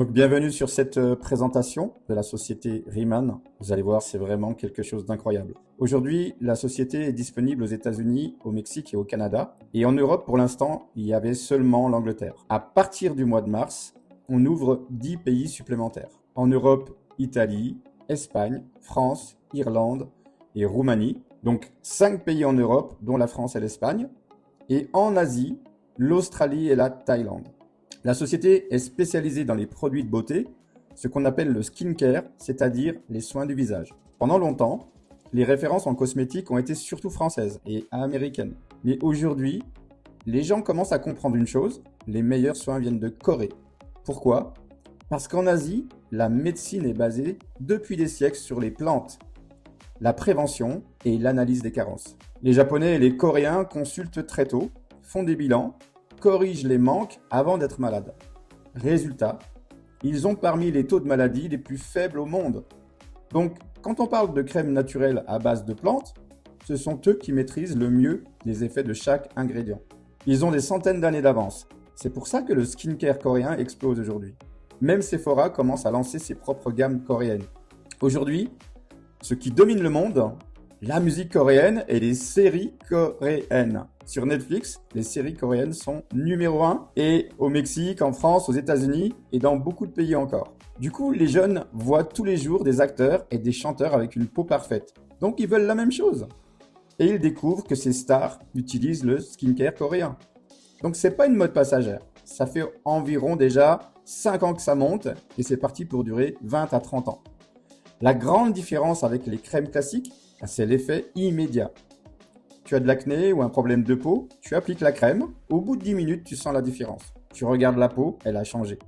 Donc, bienvenue sur cette présentation de la société Riemann. Vous allez voir, c'est vraiment quelque chose d'incroyable. Aujourd'hui, la société est disponible aux États-Unis, au Mexique et au Canada. Et en Europe, pour l'instant, il y avait seulement l'Angleterre. À partir du mois de mars, on ouvre 10 pays supplémentaires. En Europe, Italie, Espagne, France, Irlande et Roumanie. Donc 5 pays en Europe, dont la France et l'Espagne. Et en Asie, l'Australie et la Thaïlande. La société est spécialisée dans les produits de beauté, ce qu'on appelle le skincare, c'est-à-dire les soins du visage. Pendant longtemps, les références en cosmétique ont été surtout françaises et américaines. Mais aujourd'hui, les gens commencent à comprendre une chose, les meilleurs soins viennent de Corée. Pourquoi? Parce qu'en Asie, la médecine est basée depuis des siècles sur les plantes, la prévention et l'analyse des carences. Les Japonais et les Coréens consultent très tôt, font des bilans, corrigent les manques avant d'être malades. Résultat, ils ont parmi les taux de maladie les plus faibles au monde. Donc, quand on parle de crème naturelle à base de plantes, ce sont eux qui maîtrisent le mieux les effets de chaque ingrédient. Ils ont des centaines d'années d'avance. C'est pour ça que le skincare coréen explose aujourd'hui. Même Sephora commence à lancer ses propres gammes coréennes. Aujourd'hui, ce qui domine le monde, la musique coréenne et les séries coréennes. Sur Netflix, les séries coréennes sont numéro 1 et au Mexique, en France, aux États-Unis et dans beaucoup de pays encore. Du coup, les jeunes voient tous les jours des acteurs et des chanteurs avec une peau parfaite. Donc ils veulent la même chose. Et ils découvrent que ces stars utilisent le skincare coréen. Donc c'est pas une mode passagère. Ça fait environ déjà 5 ans que ça monte et c'est parti pour durer 20 à 30 ans. La grande différence avec les crèmes classiques, c'est l'effet immédiat. Tu as de l'acné ou un problème de peau, tu appliques la crème, au bout de 10 minutes, tu sens la différence. Tu regardes la peau, elle a changé.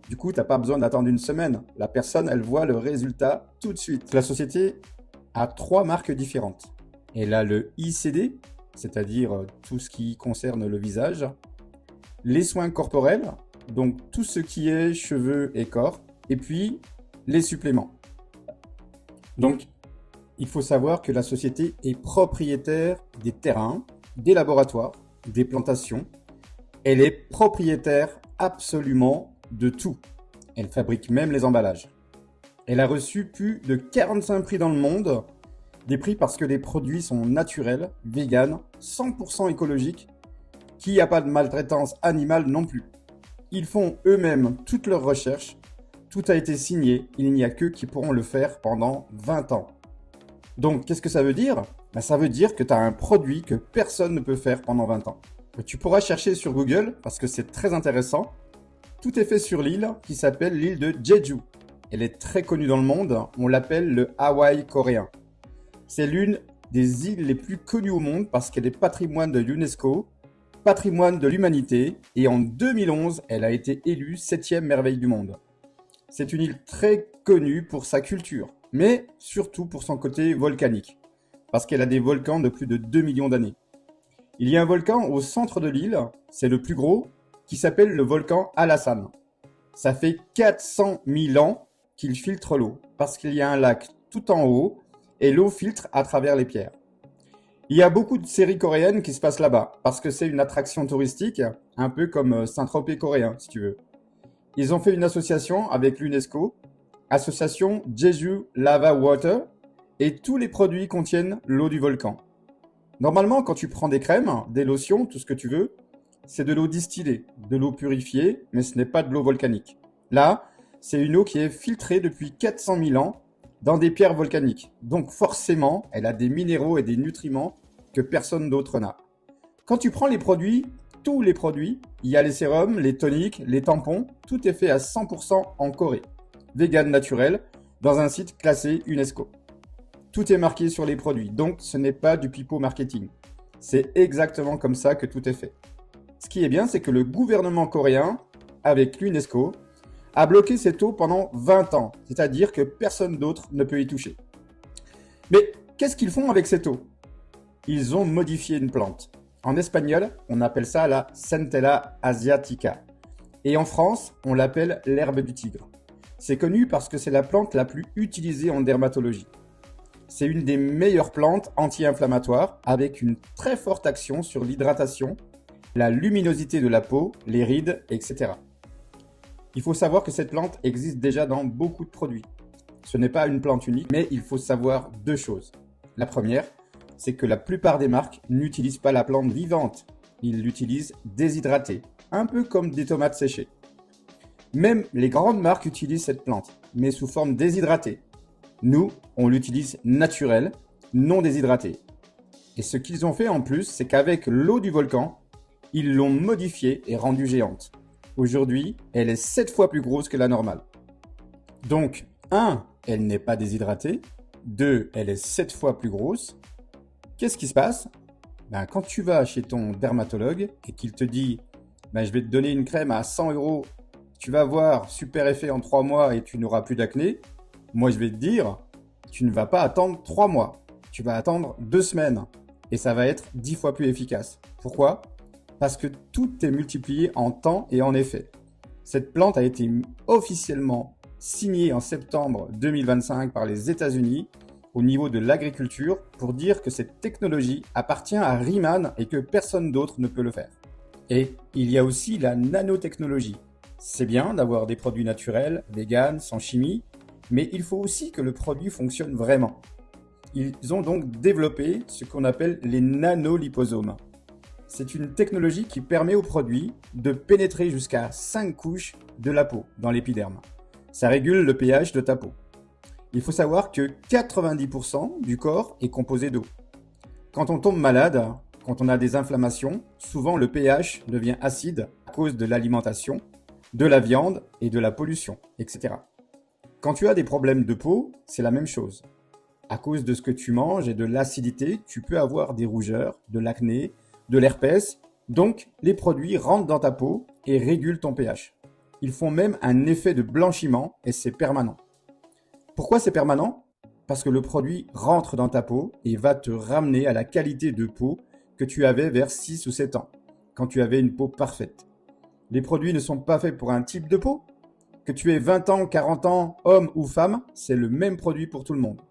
Du coup, tu n'as pas besoin d'attendre une semaine. La personne, elle voit le résultat tout de suite. La société a 3 marques différentes. Elle a le ICD, c'est-à-dire tout ce qui concerne le visage, les soins corporels, donc tout ce qui est cheveux et corps, et puis les suppléments. Donc, il faut savoir que la société est propriétaire des terrains, des laboratoires, des plantations. Elle est propriétaire absolument de tout. Elle fabrique même les emballages. Elle a reçu plus de 45 prix dans le monde. Des prix parce que les produits sont naturels, véganes, 100% écologiques, qu'il n'y a pas de maltraitance animale non plus. Ils font eux-mêmes toutes leurs recherches. Tout a été signé, il n'y a qu'eux qui pourront le faire pendant 20 ans. Donc, qu'est-ce que ça veut dire? Ça veut dire que tu as un produit que personne ne peut faire pendant 20 ans. Tu pourras chercher sur Google, parce que c'est très intéressant. Tout est fait sur l'île qui s'appelle l'île de Jeju. Elle est très connue dans le monde, on l'appelle le Hawaï coréen. C'est l'une des îles les plus connues au monde parce qu'elle est patrimoine de l'UNESCO, patrimoine de l'humanité, et en 2011, elle a été élue 7e merveille du monde. C'est une île très connue pour sa culture, mais surtout pour son côté volcanique, parce qu'elle a des volcans de plus de 2 millions d'années. Il y a un volcan au centre de l'île, c'est le plus gros, qui s'appelle le volcan Alassane. Ça fait 400 000 ans qu'il filtre l'eau, parce qu'il y a un lac tout en haut, et l'eau filtre à travers les pierres. Il y a beaucoup de séries coréennes qui se passent là-bas, parce que c'est une attraction touristique, un peu comme Saint-Tropez coréen, si tu veux. Ils ont fait une association avec l'UNESCO, association Jeju Lava Water, et tous les produits contiennent l'eau du volcan. Normalement, quand tu prends des crèmes, des lotions, tout ce que tu veux, c'est de l'eau distillée, de l'eau purifiée, mais ce n'est pas de l'eau volcanique. Là, c'est une eau qui est filtrée depuis 400 000 ans dans des pierres volcaniques. Donc forcément, elle a des minéraux et des nutriments que personne d'autre n'a. Quand tu prends les produits, tous les produits, il y a les sérums, les toniques, les tampons, tout est fait à 100% en Corée. Vegan naturel, dans un site classé UNESCO. Tout est marqué sur les produits, donc ce n'est pas du pipeau marketing. C'est exactement comme ça que tout est fait. Ce qui est bien, c'est que le gouvernement coréen, avec l'UNESCO, a bloqué cette eau pendant 20 ans, c'est-à-dire que personne d'autre ne peut y toucher. Mais qu'est-ce qu'ils font avec cette eau? Ils ont modifié une plante. En espagnol, on appelle ça la Centella asiatica. Et en France, on l'appelle l'herbe du tigre. C'est connu parce que c'est la plante la plus utilisée en dermatologie. C'est une des meilleures plantes anti-inflammatoires avec une très forte action sur l'hydratation, la luminosité de la peau, les rides, etc. Il faut savoir que cette plante existe déjà dans beaucoup de produits. Ce n'est pas une plante unique, mais il faut savoir deux choses. La première, c'est que la plupart des marques n'utilisent pas la plante vivante. Ils l'utilisent déshydratée, un peu comme des tomates séchées. Même les grandes marques utilisent cette plante, mais sous forme déshydratée. Nous, on l'utilise naturelle, non déshydratée. Et ce qu'ils ont fait en plus, c'est qu'avec l'eau du volcan, ils l'ont modifiée et rendue géante. Aujourd'hui, elle est 7 fois plus grosse que la normale. Donc, 1, elle n'est pas déshydratée. 2, elle est 7 fois plus grosse. Qu'est-ce qui se passe? Quand tu vas chez ton dermatologue et qu'il te dit je vais te donner une crème à 100 €, tu vas voir super effet en 3 mois et tu n'auras plus d'acné, moi je vais te dire, tu ne vas pas attendre 3 mois. Tu vas attendre 2 semaines et ça va être 10 fois plus efficace. Pourquoi? Parce que tout est multiplié en temps et en effet. Cette plante a été officiellement signée en septembre 2025 par les États-Unis au niveau de l'agriculture pour dire que cette technologie appartient à Riemann et que personne d'autre ne peut le faire. Et il y a aussi la nanotechnologie. C'est bien d'avoir des produits naturels, véganes, sans chimie, mais il faut aussi que le produit fonctionne vraiment. Ils ont donc développé ce qu'on appelle les nanoliposomes. C'est une technologie qui permet au produit de pénétrer jusqu'à 5 couches de la peau dans l'épiderme. Ça régule le pH de ta peau. Il faut savoir que 90% du corps est composé d'eau. Quand on tombe malade, quand on a des inflammations, souvent le pH devient acide à cause de l'alimentation, de la viande et de la pollution, etc. Quand tu as des problèmes de peau, c'est la même chose. À cause de ce que tu manges et de l'acidité, tu peux avoir des rougeurs, de l'acné, de l'herpès. Donc, les produits rentrent dans ta peau et régulent ton pH. Ils font même un effet de blanchiment et c'est permanent. Pourquoi c'est permanent? Parce que le produit rentre dans ta peau et va te ramener à la qualité de peau que tu avais vers 6 ou 7 ans, quand tu avais une peau parfaite. Les produits ne sont pas faits pour un type de peau. Que tu aies 20 ans, 40 ans, homme ou femme, c'est le même produit pour tout le monde.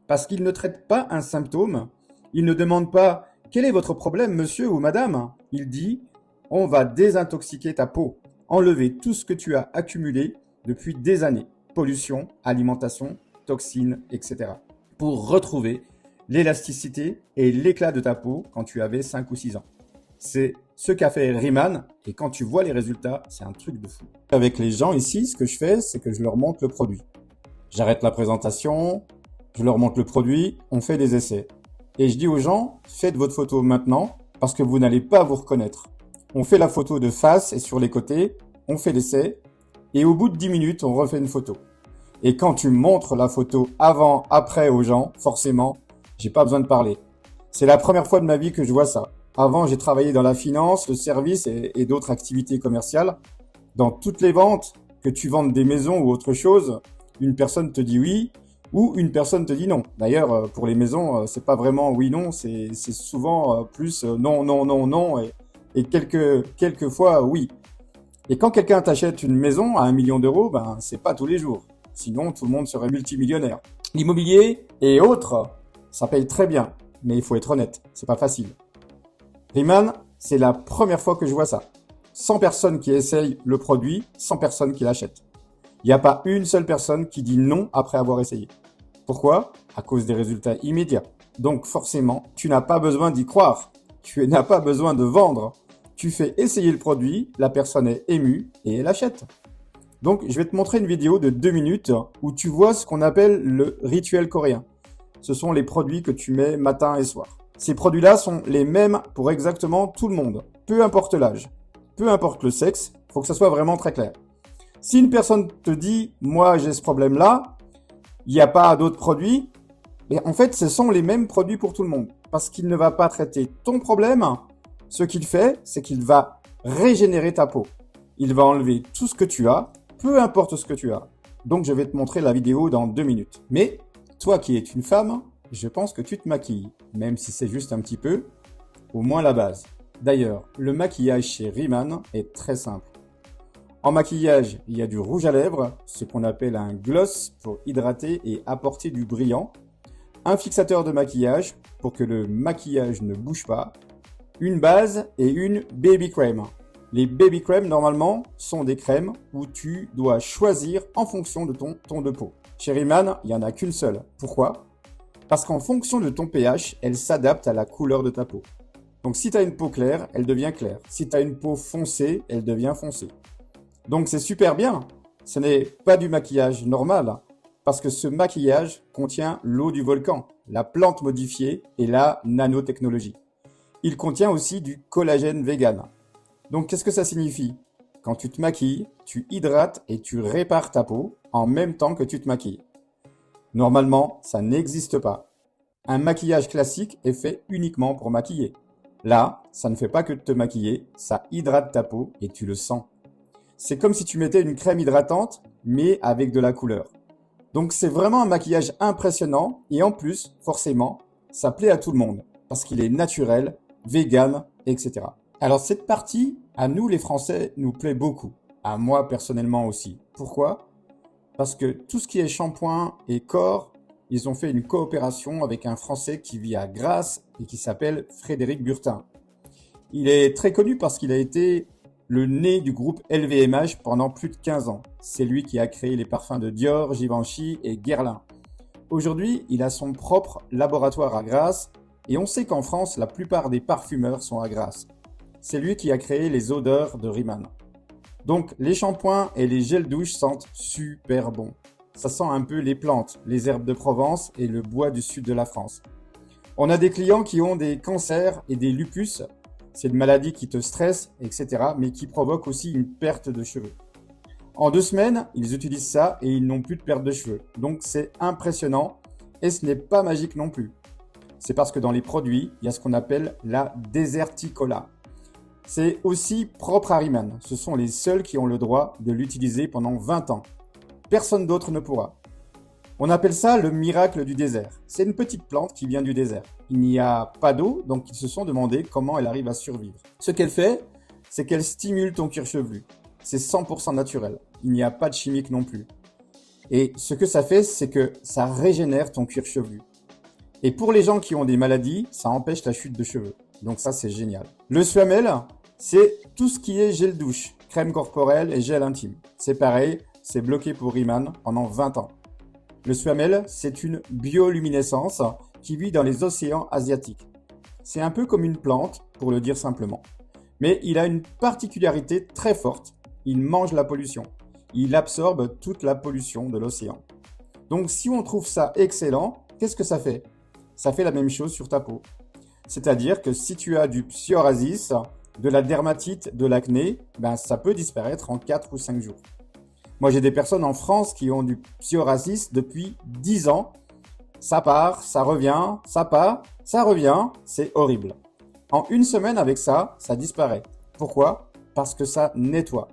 Parce qu'il ne traite pas un symptôme, il ne demande pas « Quel est votre problème, monsieur ou madame ?» Il dit « On va désintoxiquer ta peau, enlever tout ce que tu as accumulé depuis des années, pollution, alimentation, toxines, etc. pour retrouver l'élasticité et l'éclat de ta peau quand tu avais 5 ou 6 ans. » C'est ce qu'a fait Riemann et quand tu vois les résultats, c'est un truc de fou. Avec les gens ici, ce que je fais, c'est que je leur montre le produit. J'arrête la présentation, je leur montre le produit, on fait des essais. Et je dis aux gens, faites votre photo maintenant parce que vous n'allez pas vous reconnaître. On fait la photo de face et sur les côtés, on fait l'essai et au bout de 10 minutes, on refait une photo. Et quand tu montres la photo avant, après aux gens, forcément, j'ai pas besoin de parler. C'est la première fois de ma vie que je vois ça. Avant, j'ai travaillé dans la finance, le service et d'autres activités commerciales. Dans toutes les ventes, que tu vendes des maisons ou autre chose, une personne te dit oui ou une personne te dit non. D'ailleurs, pour les maisons, c'est pas vraiment oui-non, c'est souvent plus non, non, non, non et quelques fois oui. Et quand quelqu'un t'achète une maison à 1 million d'euros, c'est pas tous les jours. Sinon, tout le monde serait multimillionnaire. L'immobilier et autres, ça paye très bien, mais il faut être honnête, c'est pas facile. Riemann, c'est la première fois que je vois ça. 100 personnes qui essayent le produit, 100 personnes qui l'achètent. Il n'y a pas une seule personne qui dit non après avoir essayé. Pourquoi? À cause des résultats immédiats. Donc forcément, tu n'as pas besoin d'y croire. Tu n'as pas besoin de vendre. Tu fais essayer le produit, la personne est émue et elle achète. Donc je vais te montrer une vidéo de 2 minutes où tu vois ce qu'on appelle le rituel coréen. Ce sont les produits que tu mets matin et soir. Ces produits-là sont les mêmes pour exactement tout le monde, peu importe l'âge, peu importe le sexe, il faut que ça soit vraiment très clair. Si une personne te dit « moi j'ai ce problème-là », il n'y a pas d'autres produits, mais en fait ce sont les mêmes produits pour tout le monde, parce qu'il ne va pas traiter ton problème, ce qu'il fait, c'est qu'il va régénérer ta peau. Il va enlever tout ce que tu as, peu importe ce que tu as. Donc je vais te montrer la vidéo dans 2 minutes. Mais toi qui es une femme, je pense que tu te maquilles, même si c'est juste un petit peu, au moins la base. D'ailleurs, le maquillage chez Riemann est très simple. En maquillage, il y a du rouge à lèvres, ce qu'on appelle un gloss pour hydrater et apporter du brillant, un fixateur de maquillage pour que le maquillage ne bouge pas, une base et une baby cream. Les baby crèmes, normalement, sont des crèmes où tu dois choisir en fonction de ton ton de peau. Chez Riemann, il n'y en a qu'une seule. Pourquoi? Parce qu'en fonction de ton pH, elle s'adapte à la couleur de ta peau. Donc si tu as une peau claire, elle devient claire. Si tu as une peau foncée, elle devient foncée. Donc c'est super bien. Ce n'est pas du maquillage normal, parce que ce maquillage contient l'eau du volcan, la plante modifiée et la nanotechnologie. Il contient aussi du collagène vegan. Donc qu'est-ce que ça signifie? Quand tu te maquilles, tu hydrates et tu répares ta peau en même temps que tu te maquilles. Normalement, ça n'existe pas. Un maquillage classique est fait uniquement pour maquiller. Là, ça ne fait pas que de te maquiller, ça hydrate ta peau et tu le sens. C'est comme si tu mettais une crème hydratante, mais avec de la couleur. Donc c'est vraiment un maquillage impressionnant et en plus, forcément, ça plaît à tout le monde parce qu'il est naturel, vegan, etc. Alors cette partie, à nous les Français, nous plaît beaucoup. À moi personnellement aussi. Pourquoi? Parce que tout ce qui est shampoing et corps, ils ont fait une coopération avec un Français qui vit à Grasse et qui s'appelle Frédéric Burtin. Il est très connu parce qu'il a été le nez du groupe LVMH pendant plus de 15 ans. C'est lui qui a créé les parfums de Dior, Givenchy et Guerlain. Aujourd'hui, il a son propre laboratoire à Grasse et on sait qu'en France, la plupart des parfumeurs sont à Grasse. C'est lui qui a créé les odeurs de Riemann. Donc les shampoings et les gels douche sentent super bon. Ça sent un peu les plantes, les herbes de Provence et le bois du sud de la France. On a des clients qui ont des cancers et des lupus. C'est une maladie qui te stresse, etc. mais qui provoque aussi une perte de cheveux. En 2 semaines, ils utilisent ça et ils n'ont plus de perte de cheveux. Donc c'est impressionnant et ce n'est pas magique non plus. C'est parce que dans les produits, il y a ce qu'on appelle la déserticola. C'est aussi propre à Riemann. Ce sont les seuls qui ont le droit de l'utiliser pendant 20 ans. Personne d'autre ne pourra. On appelle ça le miracle du désert. C'est une petite plante qui vient du désert. Il n'y a pas d'eau, donc ils se sont demandé comment elle arrive à survivre. Ce qu'elle fait, c'est qu'elle stimule ton cuir chevelu. C'est 100% naturel. Il n'y a pas de chimique non plus. Et ce que ça fait, c'est que ça régénère ton cuir chevelu. Et pour les gens qui ont des maladies, ça empêche la chute de cheveux. Donc ça, c'est génial. Le Suamel, c'est tout ce qui est gel douche, crème corporelle et gel intime. C'est pareil, c'est bloqué pour Riemann pendant 20 ans. Le Suamel, c'est une bioluminescence qui vit dans les océans asiatiques. C'est un peu comme une plante, pour le dire simplement. Mais il a une particularité très forte. Il mange la pollution. Il absorbe toute la pollution de l'océan. Donc si on trouve ça excellent, qu'est-ce que ça fait? Ça fait la même chose sur ta peau. C'est-à-dire que si tu as du psoriasis, de la dermatite, de l'acné, ben ça peut disparaître en 4 ou 5 jours. Moi, j'ai des personnes en France qui ont du psoriasis depuis 10 ans. Ça part, ça revient, ça part, ça revient. C'est horrible. En 1 semaine avec ça, ça disparaît. Pourquoi? Parce que ça nettoie.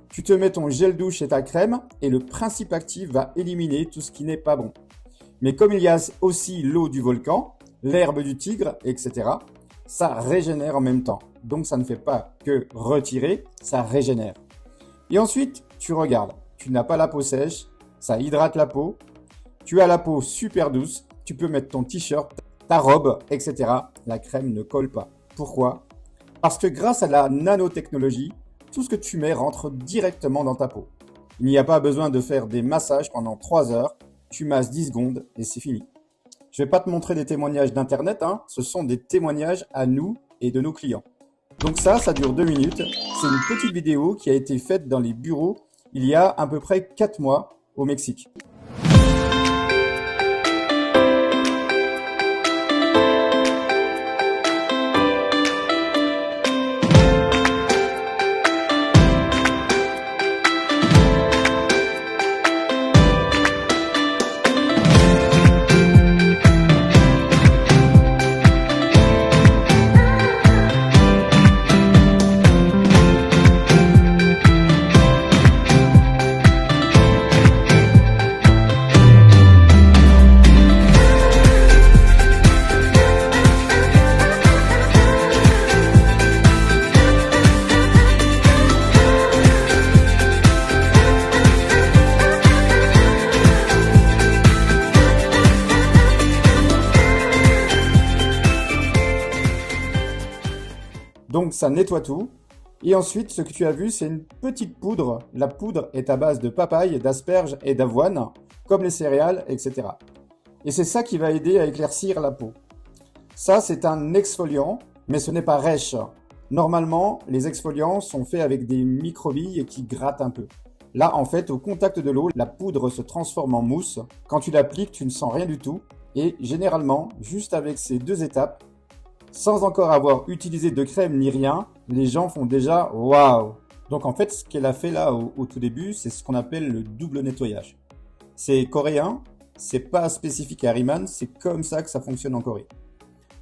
Tu te mets ton gel douche et ta crème et le principe actif va éliminer tout ce qui n'est pas bon. Mais comme il y a aussi l'eau du volcan, l'herbe du tigre, etc., ça régénère en même temps. Donc ça ne fait pas que retirer, ça régénère. Et ensuite, tu regardes, tu n'as pas la peau sèche, ça hydrate la peau, tu as la peau super douce, tu peux mettre ton t-shirt, ta robe, etc. La crème ne colle pas. Pourquoi? Parce que grâce à la nanotechnologie, tout ce que tu mets rentre directement dans ta peau. Il n'y a pas besoin de faire des massages pendant 3 heures, tu masses 10 secondes et c'est fini. Je ne vais pas te montrer des témoignages d'internet, ce sont des témoignages à nous et de nos clients. Donc ça dure 2 minutes. C'est une petite vidéo qui a été faite dans les bureaux il y a à peu près 4 mois au Mexique. Donc ça nettoie tout, Et ensuite, ce que tu as vu, c'est une petite poudre. La poudre est à base de papaye, d'asperges et d'avoine, comme les céréales, etc. Et c'est ça qui va aider à éclaircir la peau. Ça, c'est un exfoliant, mais ce n'est pas rêche. Normalement, les exfoliants sont faits avec des microbilles qui grattent un peu. Là, en fait, au contact de l'eau, la poudre se transforme en mousse. Quand tu l'appliques, tu ne sens rien du tout. Et généralement, juste avec ces deux étapes, sans encore avoir utilisé de crème ni rien, les gens font déjà waouh! Donc en fait, ce qu'elle a fait là au tout début, c'est ce qu'on appelle le double nettoyage. C'est coréen, c'est pas spécifique à Riemann, c'est comme ça que ça fonctionne en Corée.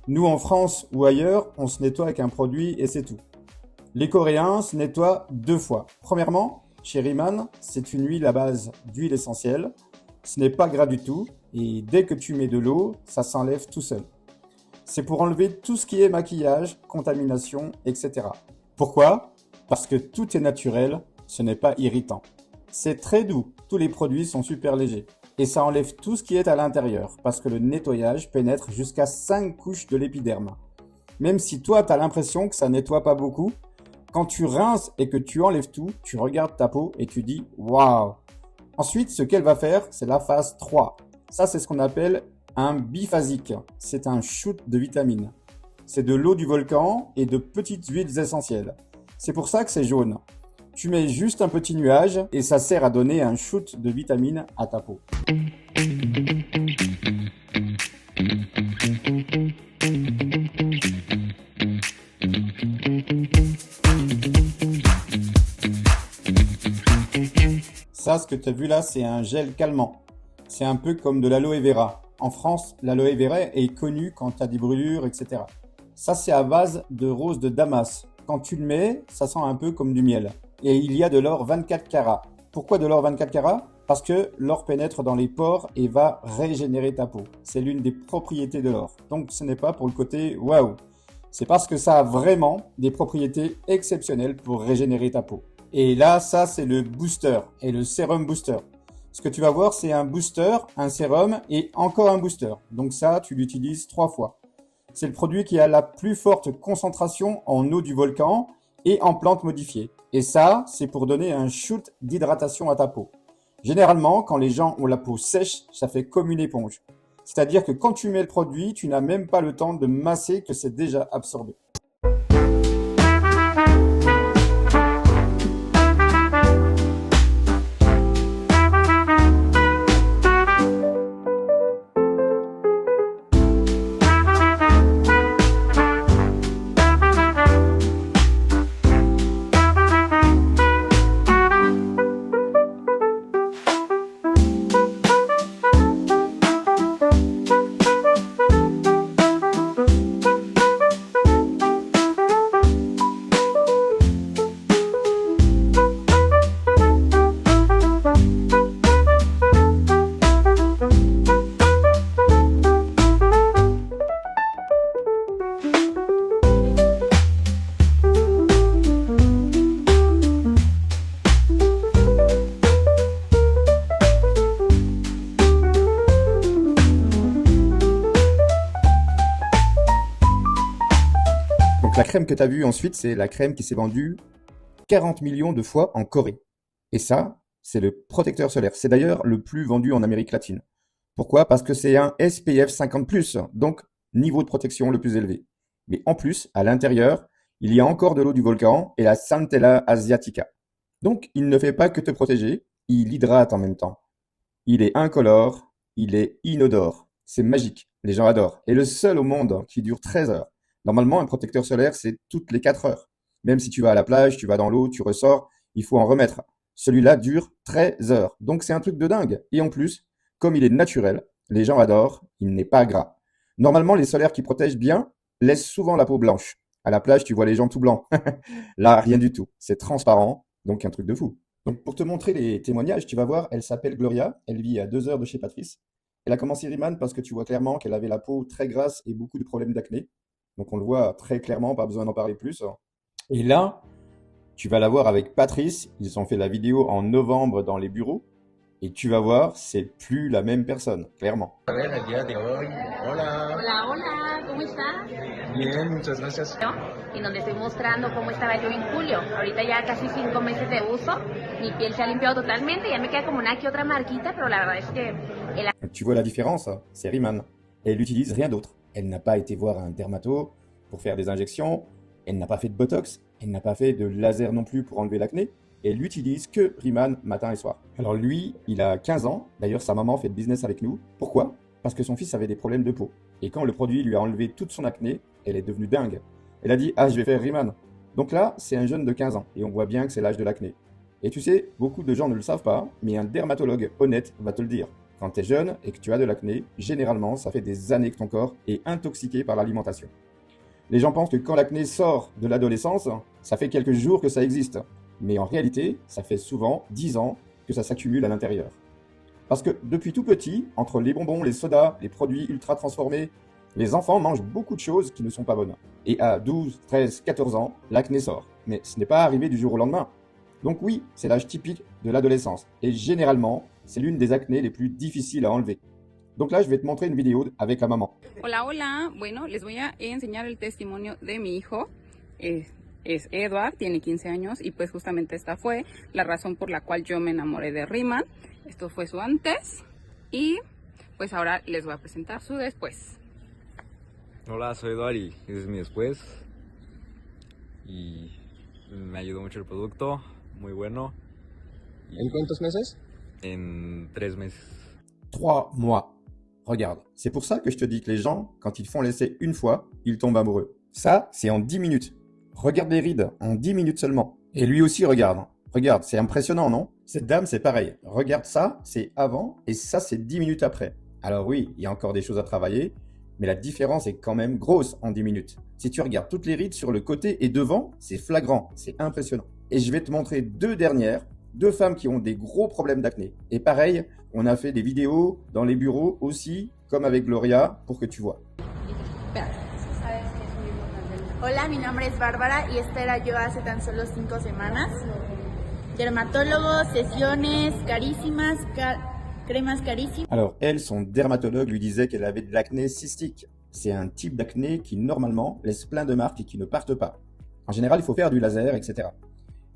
Nous en France ou ailleurs, on se nettoie avec un produit et c'est tout. Les Coréens se nettoient 2 fois. Premièrement, chez Riemann, c'est une huile à base d'huile essentielle. Ce n'est pas gras du tout et dès que tu mets de l'eau, ça s'enlève tout seul. C'est pour enlever tout ce qui est maquillage, contamination, etc. Pourquoi? Parce que tout est naturel, ce n'est pas irritant. C'est très doux, tous les produits sont super légers. Et ça enlève tout ce qui est à l'intérieur, parce que le nettoyage pénètre jusqu'à 5 couches de l'épiderme. Même si toi, tu as l'impression que ça nettoie pas beaucoup, quand tu rinces et que tu enlèves tout, tu regardes ta peau et tu dis « Waouh !» Ensuite, ce qu'elle va faire, c'est la phase 3. Ça, c'est ce qu'on appelle un biphasique. C'est un shoot de vitamines. C'est de l'eau du volcan et de petites huiles essentielles. C'est pour ça que c'est jaune. Tu mets juste un petit nuage et ça sert à donner un shoot de vitamines à ta peau. Ça, ce que tu as vu là, c'est un gel calmant. C'est un peu comme de l'aloe vera. En France, l'aloe vera est connu quand tu as des brûlures, etc. Ça, c'est à base de rose de Damas. Quand tu le mets, ça sent un peu comme du miel. Et il y a de l'or 24 carats. Pourquoi de l'or 24 carats? Parce que l'or pénètre dans les pores et va régénérer ta peau. C'est l'une des propriétés de l'or. Donc ce n'est pas pour le côté waouh. C'est parce que ça a vraiment des propriétés exceptionnelles pour régénérer ta peau. Et là, ça, c'est le booster et le sérum booster. Ce que tu vas voir, c'est un booster, un sérum et encore un booster. Donc ça, tu l'utilises 3 fois. C'est le produit qui a la plus forte concentration en eau du volcan et en plantes modifiées. Et ça, c'est pour donner un shoot d'hydratation à ta peau. Généralement, quand les gens ont la peau sèche, ça fait comme une éponge. C'est-à-dire que quand tu mets le produit, tu n'as même pas le temps de masser que c'est déjà absorbé. Donc la crème que tu as vue ensuite, c'est la crème qui s'est vendue 40 millions de fois en Corée. Et ça, c'est le protecteur solaire. C'est d'ailleurs le plus vendu en Amérique latine. Pourquoi? Parce que c'est un SPF 50+, donc niveau de protection le plus élevé. Mais en plus, à l'intérieur, il y a encore de l'eau du volcan et la Centella asiatica. Donc il ne fait pas que te protéger, il hydrate en même temps. Il est incolore, il est inodore. C'est magique, les gens adorent. Et le seul au monde qui dure 13 heures. Normalement, un protecteur solaire, c'est toutes les 4 heures. Même si tu vas à la plage, tu vas dans l'eau, tu ressors, il faut en remettre. Celui-là dure 13 heures. Donc c'est un truc de dingue. Et en plus, comme il est naturel, les gens adorent, il n'est pas gras. Normalement, les solaires qui protègent bien laissent souvent la peau blanche. À la plage, tu vois les gens tout blancs. Là, rien du tout. C'est transparent, donc un truc de fou. Donc pour te montrer les témoignages, tu vas voir, elle s'appelle Gloria, elle vit à 2 heures de chez Patrice. Elle a commencé Riemann parce que tu vois clairement qu'elle avait la peau très grasse et beaucoup de problèmes d'acné. Donc on le voit très clairement, pas besoin d'en parler plus. Et là, tu vas la voir avec Patrice. Ils ont fait la vidéo en novembre dans les bureaux. Et tu vas voir, c'est plus la même personne, clairement. A ver, el día de hoy. Hola. Hola, hola, ¿cómo estás? Bien, muchas gracias. ¿No? En donde estoy mostrando cómo estaba yo en julio. Ahorita ya casi 5 meses de uso, mi piel se ha limpiado totalmente, ya me queda como una que otra marquita, pero la verdad es que Tu vois la différence, hein? C'est Riemann. Elle n'utilise rien d'autre. Elle n'a pas été voir un dermato pour faire des injections, elle n'a pas fait de botox, elle n'a pas fait de laser non plus pour enlever l'acné. Elle utilise que Riemann matin et soir. Alors lui, il a 15 ans. D'ailleurs, sa maman fait de business avec nous. Pourquoi? Parce que son fils avait des problèmes de peau. Et quand le produit lui a enlevé toute son acné, elle est devenue dingue. Elle a dit: ah, je vais faire Riemann. Donc là, c'est un jeune de 15 ans. Et on voit bien que c'est l'âge de l'acné. Et tu sais, beaucoup de gens ne le savent pas, mais un dermatologue honnête va te le dire. Quand tu es jeune et que tu as de l'acné, généralement, ça fait des années que ton corps est intoxiqué par l'alimentation. Les gens pensent que quand l'acné sort de l'adolescence, ça fait quelques jours que ça existe. Mais en réalité, ça fait souvent 10 ans que ça s'accumule à l'intérieur. Parce que depuis tout petit, entre les bonbons, les sodas, les produits ultra transformés, les enfants mangent beaucoup de choses qui ne sont pas bonnes. Et à 12, 13, 14 ans, l'acné sort. Mais ce n'est pas arrivé du jour au lendemain. Donc oui, c'est l'âge typique de l'adolescence. Et généralement, c'est l'une des acnés les plus difficiles à enlever. Donc là, je vais te montrer une vidéo avec la maman. Hola, hola. Bueno, les voy a enseñar el testimonio de mi hijo. Es Edward, tiene 15 años y pues justamente esta fue la razón por la cual yo me enamoré de Riemann. Esto fue su antes y pues ahora les voy a presentar su después. Hola, soy Edward y ese es mi después. Y me ayudó mucho el producto, muy bueno. ¿En cuántos meses? En 3 meses. 3 mois. Regarde, c'est pour ça que je te dis que les gens, quand ils font l'essai une fois, ils tombent amoureux. Ça, c'est en 10 minutes. Regarde les rides, en 10 minutes seulement. Et lui aussi, regarde. Regarde, c'est impressionnant, non? Cette dame, c'est pareil. Regarde ça, c'est avant, et ça, c'est 10 minutes après. Alors oui, il y a encore des choses à travailler, mais la différence est quand même grosse en 10 minutes. Si tu regardes toutes les rides sur le côté et devant, c'est flagrant, c'est impressionnant. Et je vais te montrer 2 dernières, 2 femmes qui ont des gros problèmes d'acné. Et pareil, on a fait des vidéos dans les bureaux aussi, comme avec Gloria, pour que tu vois. Hola, mi nombre es Bárbara y esta era yo hace tan solo 5 semanas. Dermatólogo, sesiones carísimas, cremas carísimas. Alors elle, son dermatologue lui disait qu'elle avait de l'acné cystique. C'est un type d'acné qui normalement laisse plein de marques et qui ne partent pas. En général, il faut faire du laser, etc.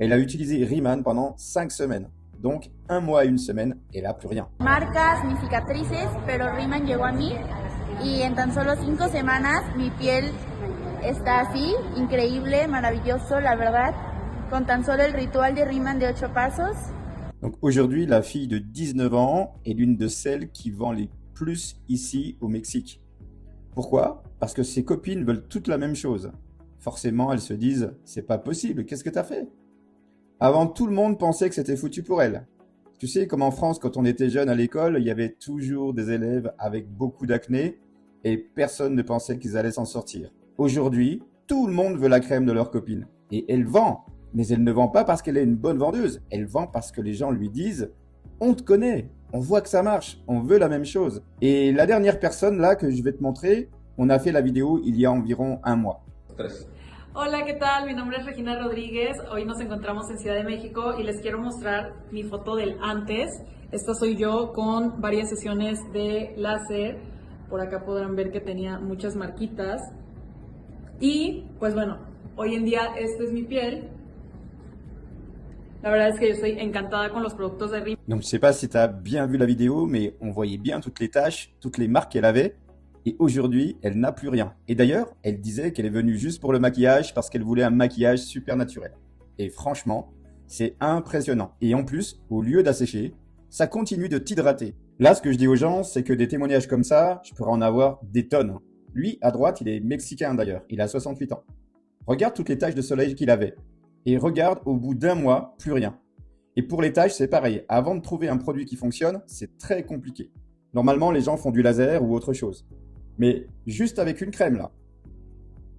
Elle a utilisé Riemann pendant 5 semaines. Donc 1 mois et 1 semaine, elle n'a plus rien. Marcas ni cicatrices, pero Riemann llegó a mí y en tan solo 5 semanas mi piel está así, increíble, maravilloso, la verdad, con tan solo el ritual de Riemann de 8 pasos. Donc aujourd'hui, la fille de 19 ans est l'une de celles qui vend les plus ici au Mexique. Pourquoi? Parce que ses copines veulent toutes la même chose. Forcément, elles se disent: c'est pas possible, qu'est-ce que t'as fait? Avant, tout le monde pensait que c'était foutu pour elle. Tu sais, comme en France, quand on était jeune à l'école, il y avait toujours des élèves avec beaucoup d'acné et personne ne pensait qu'ils allaient s'en sortir. Aujourd'hui, tout le monde veut la crème de leur copine. Et elle vend. Mais elle ne vend pas parce qu'elle est une bonne vendeuse. Elle vend parce que les gens lui disent: on te connaît, on voit que ça marche, on veut la même chose. Et la dernière personne là que je vais te montrer, on a fait la vidéo il y a environ 1 mois. Hola, ¿qué tal? Mi nombre es Regina Rodríguez. Hoy nos encontramos en Ciudad de México y les quiero mostrar mi foto del antes. Esta soy yo con varias sesiones de láser. Por acá podrán ver que tenía muchas marquitas. Y pues bueno, hoy en día esta es mi piel. La verdad es que yo estoy encantada con los productos de Riemann. Donc je sais pas si tu as bien vu la vidéo, mais on voyait bien toutes les taches, toutes les marques qu'elle avait. Et aujourd'hui, elle n'a plus rien. Et d'ailleurs, elle disait qu'elle est venue juste pour le maquillage parce qu'elle voulait un maquillage super naturel. Et franchement, c'est impressionnant. Et en plus, au lieu d'assécher, ça continue de t'hydrater. Là, ce que je dis aux gens, c'est que des témoignages comme ça, je pourrais en avoir des tonnes. Lui, à droite, il est mexicain d'ailleurs. Il a 68 ans. Regarde toutes les taches de soleil qu'il avait. Et regarde, au bout d'1 mois, plus rien. Et pour les taches, c'est pareil. Avant de trouver un produit qui fonctionne, c'est très compliqué. Normalement, les gens font du laser ou autre chose. Mais juste avec une crème là.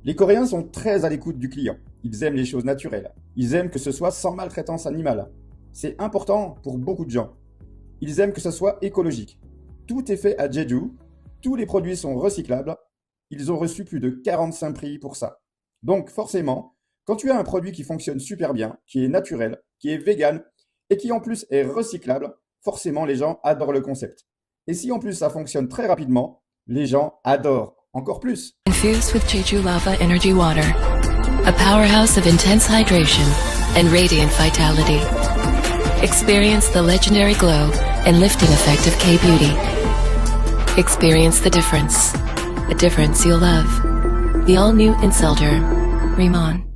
Les Coréens sont très à l'écoute du client. Ils aiment les choses naturelles. Ils aiment que ce soit sans maltraitance animale. C'est important pour beaucoup de gens. Ils aiment que ce soit écologique. Tout est fait à Jeju. Tous les produits sont recyclables. Ils ont reçu plus de 45 prix pour ça. Donc forcément, quand tu as un produit qui fonctionne super bien, qui est naturel, qui est vegan et qui en plus est recyclable, forcément les gens adorent le concept. Et si en plus ça fonctionne très rapidement, les gens adorent encore plus. Infused with Jeju Lava Energy Water, a powerhouse of intense hydration and radiant vitality. Experience the legendary glow and lifting effect of K-Beauty. Experience the difference, a difference you'll love. The all-new Inselder, Riemann.